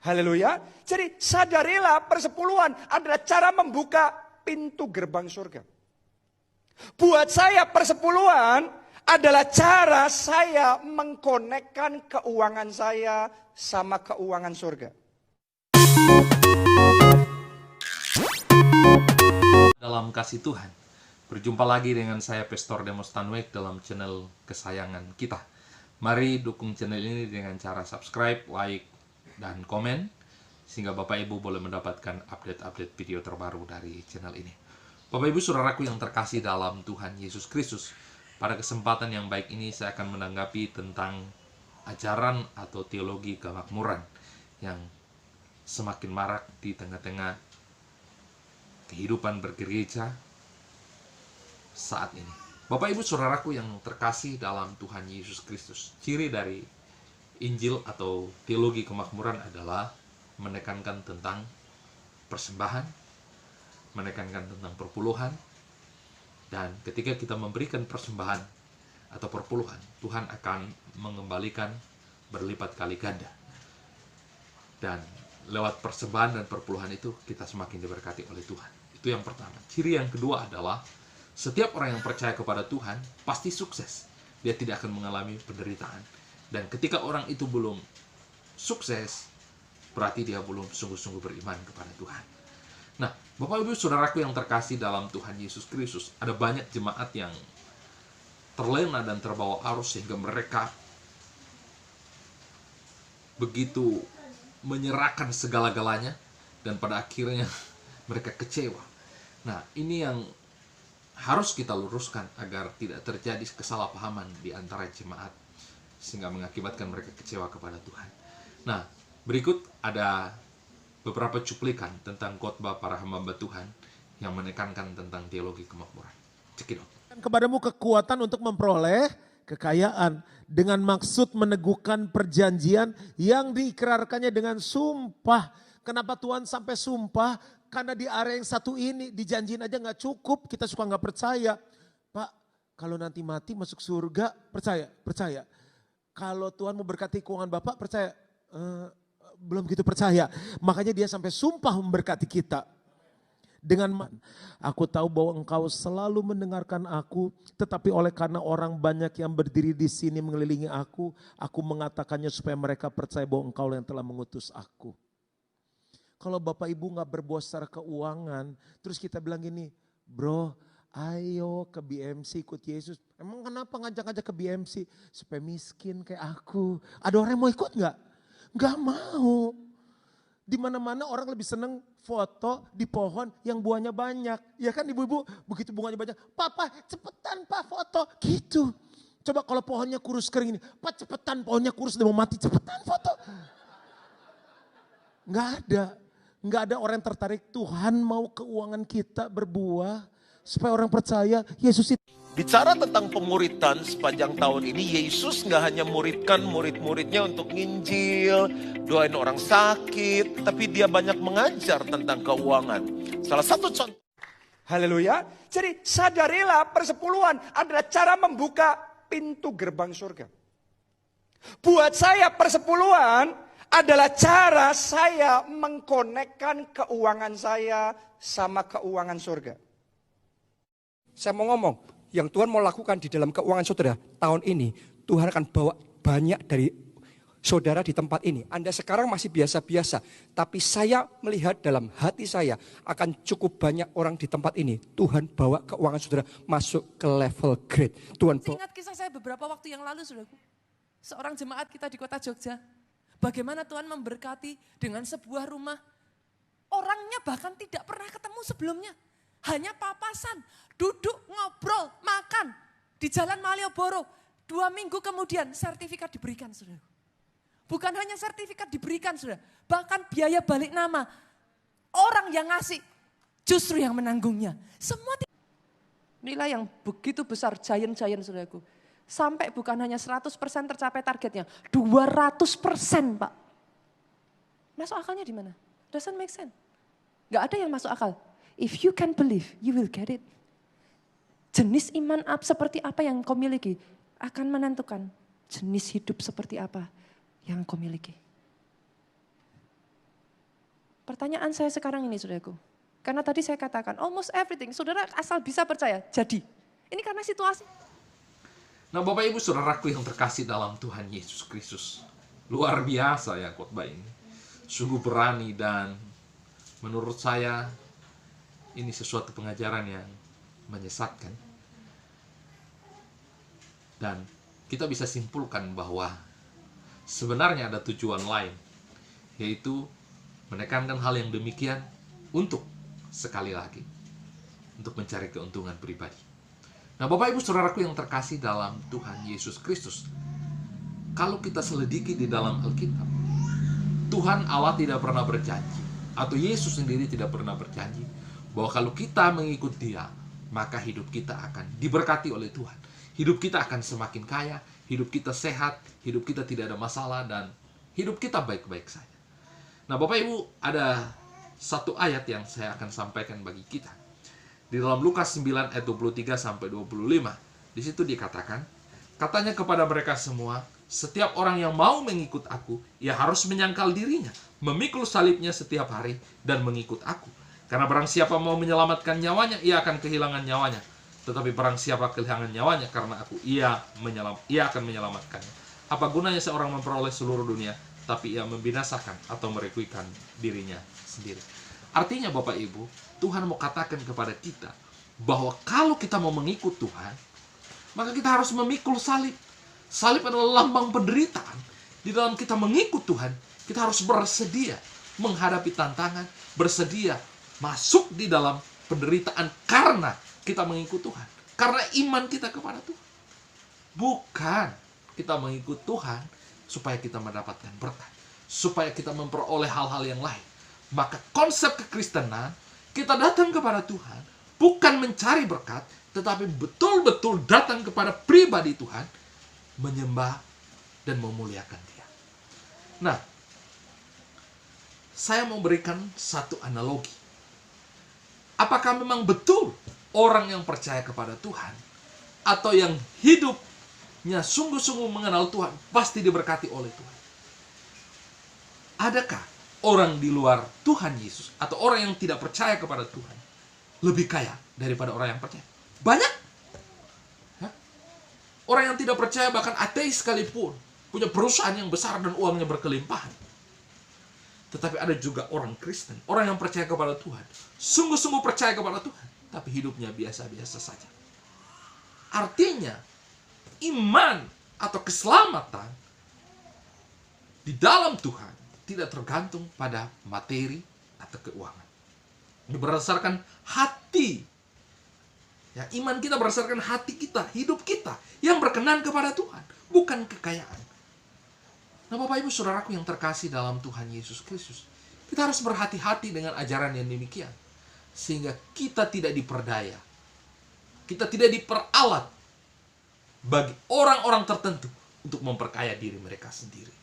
Haleluya. Jadi sadarilah persepuluhan adalah cara membuka pintu gerbang surga. Buat saya persepuluhan adalah cara saya mengkonekkan keuangan saya sama keuangan surga. Dalam kasih Tuhan, berjumpa lagi dengan saya Pastor Demos Tanwek dalam channel kesayangan kita. Mari dukung channel ini dengan cara subscribe, like, dan komen, sehingga Bapak Ibu boleh mendapatkan update-update video terbaru dari channel ini. Bapak Ibu saudaraku yang terkasih dalam Tuhan Yesus Kristus, pada kesempatan yang baik ini saya akan menanggapi tentang ajaran atau teologi kemakmuran yang semakin marak di tengah-tengah kehidupan bergereja saat ini. Bapak Ibu saudaraku yang terkasih dalam Tuhan Yesus Kristus, ciri dari Injil atau teologi kemakmuran adalah menekankan tentang persembahan, menekankan tentang perpuluhan, dan ketika kita memberikan persembahan atau perpuluhan, Tuhan akan mengembalikan berlipat kali ganda. Dan lewat persembahan dan perpuluhan itu kita semakin diberkati oleh Tuhan. Itu yang pertama. Ciri yang kedua adalah setiap orang yang percaya kepada Tuhan pasti sukses. Dia tidak akan mengalami penderitaan. Dan ketika orang itu belum sukses, berarti dia belum sungguh-sungguh beriman kepada Tuhan. Nah, Bapak Ibu saudaraku yang terkasih dalam Tuhan Yesus Kristus, ada banyak jemaat yang terlena dan terbawa arus sehingga mereka begitu menyerahkan segala-galanya dan pada akhirnya mereka kecewa. Nah, ini yang harus kita luruskan agar tidak terjadi kesalahpahaman di antara jemaat sehingga mengakibatkan mereka kecewa kepada Tuhan. Nah, berikut ada beberapa cuplikan tentang khotbah para hamba Tuhan yang menekankan tentang teologi kemakmuran. Cekidot. Kepadamu kekuatan untuk memperoleh kekayaan dengan maksud meneguhkan perjanjian yang diikrarkannya dengan sumpah. Kenapa Tuhan sampai sumpah? Karena di area yang satu ini dijanjiin aja gak cukup, kita suka gak percaya. Pak, kalau nanti mati masuk surga, percaya. Kalau Tuhan mau berkati keuangan Bapak, percaya? Belum gitu percaya. Makanya dia sampai sumpah memberkati kita. Aku tahu bahwa engkau selalu mendengarkan aku, tetapi oleh karena orang banyak yang berdiri di sini mengelilingi aku mengatakannya supaya mereka percaya bahwa engkau yang telah mengutus aku. Kalau Bapak Ibu gak berbuat secara keuangan, terus kita bilang gini, bro, ayo ke BMC ikut Yesus. Emang kenapa ngajak-ngajak ke BMC? Supaya miskin kayak aku. Ada orang yang mau ikut gak? Gak mau. Di mana-mana orang lebih seneng foto di pohon yang buahnya banyak. Ya kan ibu-ibu, begitu bunganya banyak, Papa cepetan Pak foto. Gitu. Coba kalau pohonnya kurus kering ini, Pak cepetan pohonnya kurus udah mau mati, cepetan foto. Gak ada orang yang tertarik. Tuhan mau keuangan kita berbuah supaya orang percaya Yesus itu. Bicara tentang pemuritan sepanjang tahun ini, Yesus nggak hanya muridkan murid-muridnya untuk nginjil, doain orang sakit, tapi dia banyak mengajar tentang keuangan. Salah satu contoh. Haleluya. Jadi sadarilah persepuluhan adalah cara membuka pintu gerbang surga. Buat saya persepuluhan adalah cara saya mengkonekkan keuangan saya sama keuangan surga. Saya mau ngomong, yang Tuhan mau lakukan di dalam keuangan saudara tahun ini, Tuhan akan bawa banyak dari saudara di tempat ini. Anda sekarang masih biasa-biasa, tapi saya melihat dalam hati saya akan cukup banyak orang di tempat ini. Tuhan bawa keuangan saudara masuk ke level grade. Tuhan bawa. Ingat kisah saya beberapa waktu yang lalu, saudaraku. Seorang jemaat kita di kota Jogja. Bagaimana Tuhan memberkati dengan sebuah rumah. Orangnya bahkan tidak pernah ketemu sebelumnya. Hanya papasan, duduk, ngobrol, makan. Di Jalan Malioboro. 2 minggu kemudian sertifikat diberikan, saudara. Bukan hanya sertifikat diberikan, saudara. Bahkan biaya balik nama. Orang yang ngasih justru yang menanggungnya. Semua nilai yang begitu besar, giant-giant, saudaraku. Sampai bukan hanya 100% tercapai targetnya, 200%, Pak. Masuk akalnya di mana? Doesn't make sense. Gak ada yang masuk akal. If you can believe, you will get it. Jenis iman seperti apa yang kau miliki akan menentukan jenis hidup seperti apa yang kau miliki. Pertanyaan saya sekarang ini, saudaraku. Karena tadi saya katakan, almost everything, saudara asal bisa percaya, jadi. Ini karena situasi. Nah, Bapak Ibu Saudaraku yang terkasih dalam Tuhan Yesus Kristus. Luar biasa ya khotbah ini. Sungguh berani dan menurut saya ini sesuatu pengajaran yang menyesatkan. Dan kita bisa simpulkan bahwa sebenarnya ada tujuan lain, yaitu menekankan hal yang demikian untuk sekali lagi, untuk mencari keuntungan pribadi. Nah, Bapak Ibu Saudaraku yang terkasih dalam Tuhan Yesus Kristus, kalau kita selidiki di dalam Alkitab, Tuhan Allah tidak pernah berjanji, atau Yesus sendiri tidak pernah berjanji, bahwa kalau kita mengikut Dia, maka hidup kita akan diberkati oleh Tuhan. Hidup kita akan semakin kaya, hidup kita sehat, hidup kita tidak ada masalah, dan hidup kita baik-baik saja. Nah, Bapak Ibu, ada satu ayat yang saya akan sampaikan bagi kita. Di dalam Lukas 9 ayat 23 sampai 25. Di situ dikatakan, katanya kepada mereka semua, setiap orang yang mau mengikut aku, ia harus menyangkal dirinya, memikul salibnya setiap hari dan mengikut aku. Karena barang siapa mau menyelamatkan nyawanya, ia akan kehilangan nyawanya. Tetapi barang siapa kehilangan nyawanya karena aku, ia akan menyelamatkannya. Apa gunanya seorang memperoleh seluruh dunia, tapi ia membinasakan atau merugikan dirinya sendiri. Artinya Bapak Ibu, Tuhan mau katakan kepada kita bahwa kalau kita mau mengikut Tuhan, maka kita harus memikul salib. Salib adalah lambang penderitaan. Di dalam kita mengikut Tuhan, kita harus bersedia menghadapi tantangan, bersedia masuk di dalam penderitaan karena kita mengikut Tuhan. Karena iman kita kepada Tuhan. Bukan kita mengikut Tuhan supaya kita mendapatkan berkat, supaya kita memperoleh hal-hal yang lain. Maka konsep kekristenan, kita datang kepada Tuhan bukan mencari berkat, tetapi betul-betul datang kepada pribadi Tuhan, menyembah dan memuliakan Dia. Nah, saya mau berikan satu analogi. Apakah memang betul orang yang percaya kepada Tuhan atau yang hidupnya sungguh-sungguh mengenal Tuhan pasti diberkati oleh Tuhan? Adakah orang di luar Tuhan Yesus atau orang yang tidak percaya kepada Tuhan lebih kaya daripada orang yang percaya? Banyak. Orang yang tidak percaya, bahkan ateis sekalipun, punya perusahaan yang besar dan uangnya berkelimpahan. Tetapi ada juga orang Kristen, orang yang percaya kepada Tuhan, sungguh-sungguh percaya kepada Tuhan, tapi hidupnya biasa-biasa saja. Artinya, iman atau keselamatan di dalam Tuhan tidak tergantung pada materi atau keuangan. Ini berdasarkan hati. Ya, iman kita berdasarkan hati kita, hidup kita yang berkenan kepada Tuhan, bukan kekayaan. Nah, Bapak Ibu Saudaraku yang terkasih dalam Tuhan Yesus Kristus, kita harus berhati-hati dengan ajaran yang demikian, sehingga kita tidak diperdaya, kita tidak diperalat bagi orang-orang tertentu untuk memperkaya diri mereka sendiri.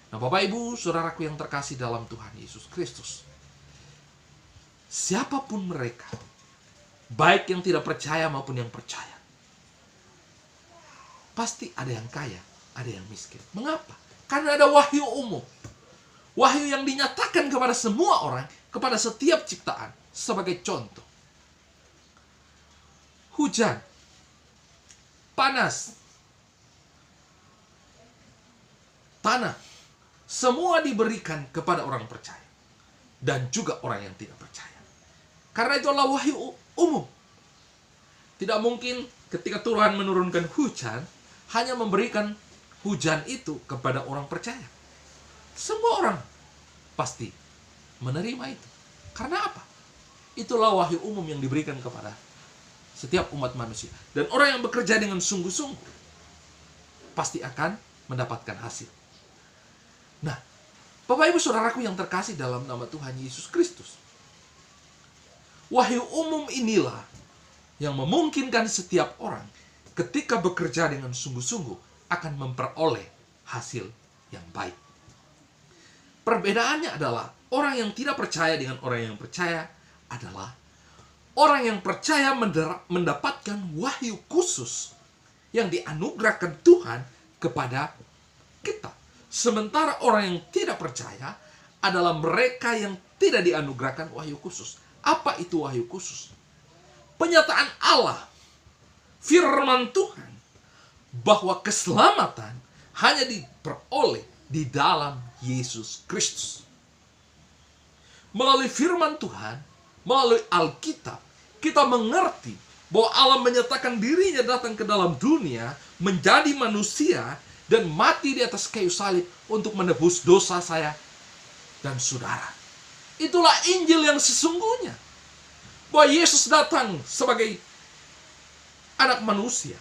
Nah, Bapak Ibu Saudaraku yang terkasih dalam Tuhan Yesus Kristus, siapapun mereka, baik yang tidak percaya maupun yang percaya, pasti ada yang kaya, ada yang miskin. Mengapa? Karena ada wahyu umum. Wahyu yang dinyatakan kepada semua orang, kepada setiap ciptaan. Sebagai contoh, hujan, panas, tanah, semua diberikan kepada orang percaya. Dan juga orang yang tidak percaya. Karena itu adalah wahyu umum. Tidak mungkin ketika Tuhan menurunkan hujan, hanya memberikan hujan itu kepada orang percaya. Semua orang pasti menerima itu. Karena apa? Itulah wahyu umum yang diberikan kepada setiap umat manusia. Dan orang yang bekerja dengan sungguh-sungguh pasti akan mendapatkan hasil. Nah, Bapak Ibu Saudaraku yang terkasih dalam nama Tuhan Yesus Kristus, wahyu umum inilah yang memungkinkan setiap orang ketika bekerja dengan sungguh-sungguh akan memperoleh hasil yang baik. Perbedaannya adalah orang yang tidak percaya dengan orang yang percaya adalah orang yang percaya mendapatkan wahyu khusus yang dianugerahkan Tuhan kepada kita. Sementara orang yang tidak percaya adalah mereka yang tidak dianugerahkan wahyu khusus. Apa itu wahyu khusus? Penyataan Allah, firman Tuhan, bahwa keselamatan hanya diperoleh di dalam Yesus Kristus. Melalui firman Tuhan, melalui Alkitab, kita mengerti bahwa Allah menyatakan dirinya datang ke dalam dunia, menjadi manusia, dan mati di atas kayu salib untuk menebus dosa saya dan saudara. Itulah Injil yang sesungguhnya. Bahwa Yesus datang sebagai anak manusia.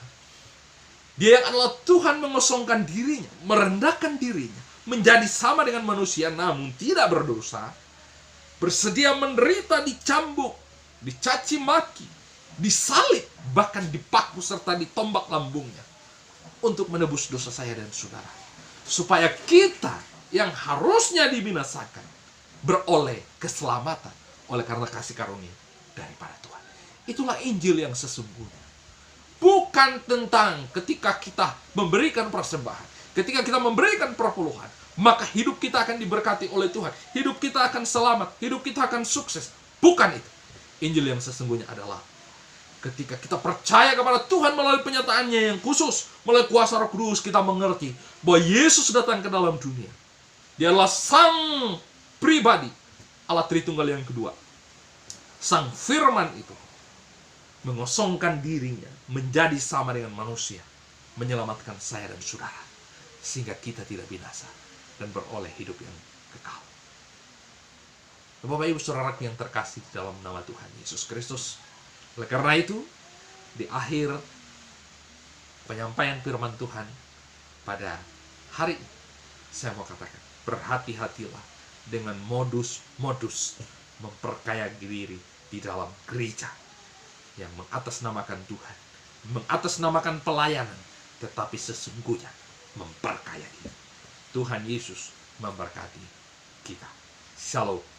Dia yang adalah Tuhan mengosongkan dirinya, merendahkan dirinya, menjadi sama dengan manusia namun tidak berdosa. Bersedia menderita, dicambuk, dicaci maki, disalib, bahkan dipaku serta ditombak lambungnya. Untuk menebus dosa saya dan saudara. Supaya kita yang harusnya dibinasakan beroleh keselamatan oleh karena kasih karunia daripada Tuhan. Itulah Injil yang sesungguhnya. Bukan tentang ketika kita memberikan persembahan, ketika kita memberikan perpuluhan, maka hidup kita akan diberkati oleh Tuhan. Hidup kita akan selamat, hidup kita akan sukses. Bukan itu. Injil yang sesungguhnya adalah ketika kita percaya kepada Tuhan melalui penyataannya yang khusus, melalui kuasa Roh Kudus, kita mengerti bahwa Yesus datang ke dalam dunia. Dia adalah Sang pribadi, Allah Tritunggal yang kedua. Sang firman itu mengosongkan dirinya, menjadi sama dengan manusia, menyelamatkan saya dan saudara, sehingga kita tidak binasa dan beroleh hidup yang kekal. Bapak Ibu saudara yang terkasih di dalam nama Tuhan Yesus Kristus, oleh karena itu, di akhir penyampaian firman Tuhan pada hari ini, saya mau katakan, berhati-hatilah dengan modus-modus memperkaya diri di dalam gereja yang mengatasnamakan Tuhan, mengatasnamakan pelayanan, tetapi sesungguhnya memperkaya diri. Tuhan Yesus memberkati kita. Shalom.